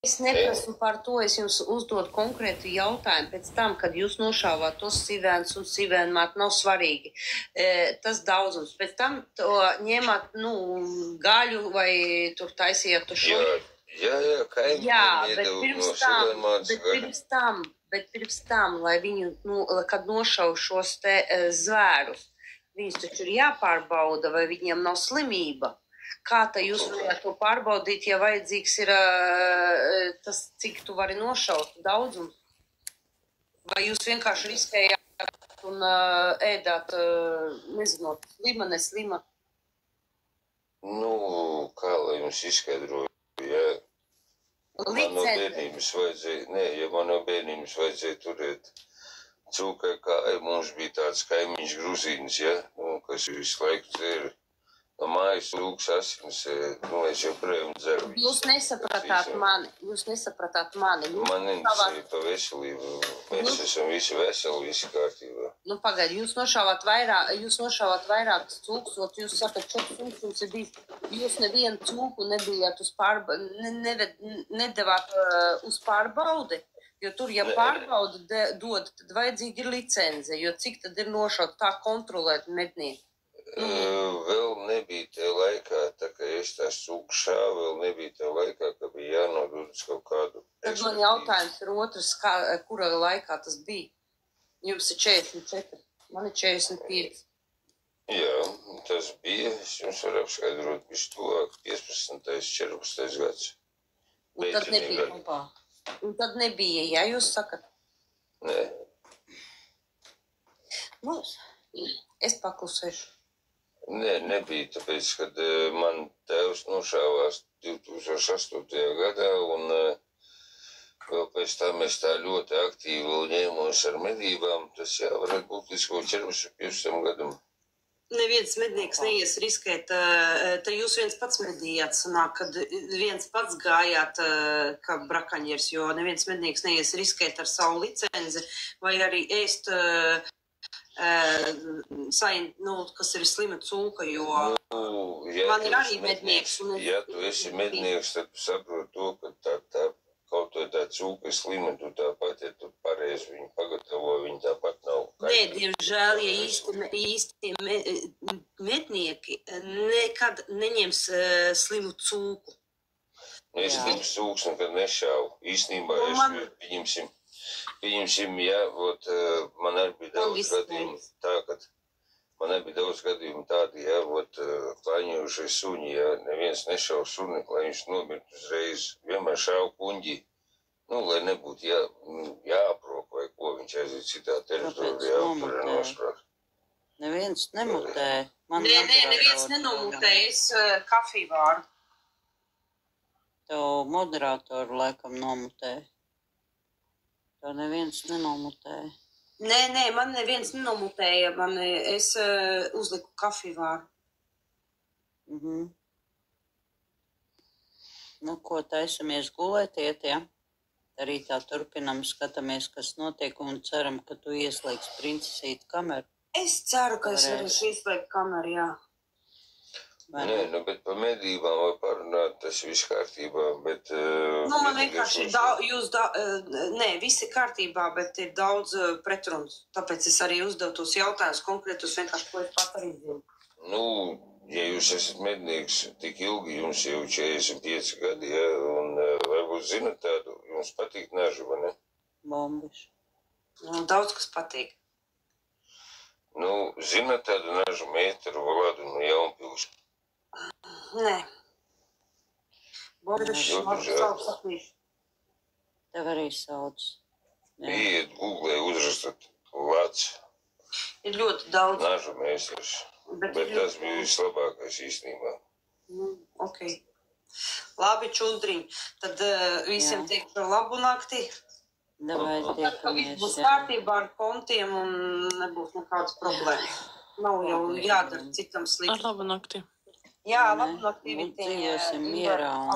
Es neprasu par to, es jums uzdodu konkrētu jautājumu pēc tam, kad jūs nošāvāt tos sivēns un sivēnmāt, nav svarīgi. Tas daudzums. Pēc tam to ņēmāt, gaļu vai tur taisījāt to šo. Jā, bet pirms tam, lai viņu, kad nošauj šos te zvērus, viņus taču ir jāpārbauda, vai viņiem nav slimība. Kā tā jūs varētu to pārbaudīt, ja vajadzīgs ir tas, cik tu vari nošaut daudzums? Vai jūs vienkārši riskējāt un ēdāt, nezinot, slima, neslima? Kā lai jums izskaidroju, ja man no bērnības vajadzēja turēt cūkai, kā mums bija tāds kaimiņš Grūzīnis, kas visu laiku dzēra. No mājas cūkas asins, es joprojām dzeru. Jūs nesapratāt mani. Man interesēja pa veselību. Mēs esam visi veseli, visi kārtībā. Pagaidi, jūs nošāvāt vairākas cūkas, jūs sakat, 4 cūkas jums ir bijis. Jūs nevienu cūku nebijāt nedavāt uz pārbaudi, jo tur, ja pārbaudi dod, tad vajadzīgi ir licence, jo cik tad ir nošaut tā kontrolēt mednieku? Vēl nebija tajā laikā, tā kā es tās cūkas šāvu, vēl nebija tajā laikā, ka bija jānodod uz kaut kādu ekspertīzi. Tad man jautājums ir otrs, kura laikā tas bija? Jums ir 44, man ir 45. Jā, tas bija, es jums varu apskaidrot, bišķi tuvāk 15. 14. gads. Un tad nebija, ja jūs sakat? Nē. Es paklusēšu. Nē, nebija, tāpēc, kad man tēvs nošāvās 2008. gadā, un vēl pēc tam es tā ļoti aktīvi ņēmos ar medībām, tas varētu būt līdz kaut 14-15 gadam. Neviens mednieks neies riskēt, te jūs viens pats medījāt, sanāk, kad viens pats gājāt kā brakaņiers, jo neviens mednieks neies riskēt ar savu licenzi, vai arī ēst kas ir slima cūka, jo man ir arī mednieks. Ja tu esi mednieks, tad tu saproti to, ka tā kaut vai tā cūka ir slima, tu tāpat, ja tu pareizi viņu pagatavo, viņa tāpat nav. Nē, diemžēl, ja īsti mednieki nekad neņems slimu cūku. Es slims cūks nekad nešāvu. Īstenībā Pieņemsim, man arī bija daudz gadījumu tādi, klaņojušies suņi, neviens nešauj suni, lai viņš nomirtu uzreiz, vienmēr šauj kuņģi, lai nebūtu jāaprok vai ko, viņš aiziet citā teritorijā, tur ir nosprāst. Neviens nemutē. Neviens nenomutē, es kafiju vāru. Tev moderātoru laikam nomutē. Tev neviens nenomutēja. Nē, man neviens nenomutēja. Es uzliku kafiju vāru. Ko taisamies gulēt iet, ja? Arī tā turpinam, skatāmies, kas notiek, un ceram, ka tu ieslēgsi princesīti kameru. Es ceru, ka es varēšu ieslēgt kameru, jā. Nē, bet par medībām var parunāt, tas viss kārtībā, bet... Man vienkārši ir viss ir kārtībā, bet ir daudz pretruns. Tāpēc es arī uzdevu tos jautājumus konkrētus vienkārši, ko es pat arī zinu. Ja jūs esat mednieks tik ilgi, jums jau 45 gadi, un varbūt zinat tādu, jums patīk nažu, vai ne? Bombiši. Daudz kas patīk. Zinat tādu nažu meiteru Valādu no Jaunpils? Nē. Bombiši, savu saklīšu. Tev arī sauc. Iet Googlē, uzrastat Lats. Ir ļoti daudz. Nažu meistars. Bet tas bija vislabākais īstenībā. Ok. Labi, čundriņ. Tad visiem teikšu labu nakti. Davai tiekamies. Būs kārtībā ar kontiem un nebūs nekādas problēmas. Nav jau jādara citam slikti. Ar labu nakti. Jā, labu nakti. Dzīvosim mierā un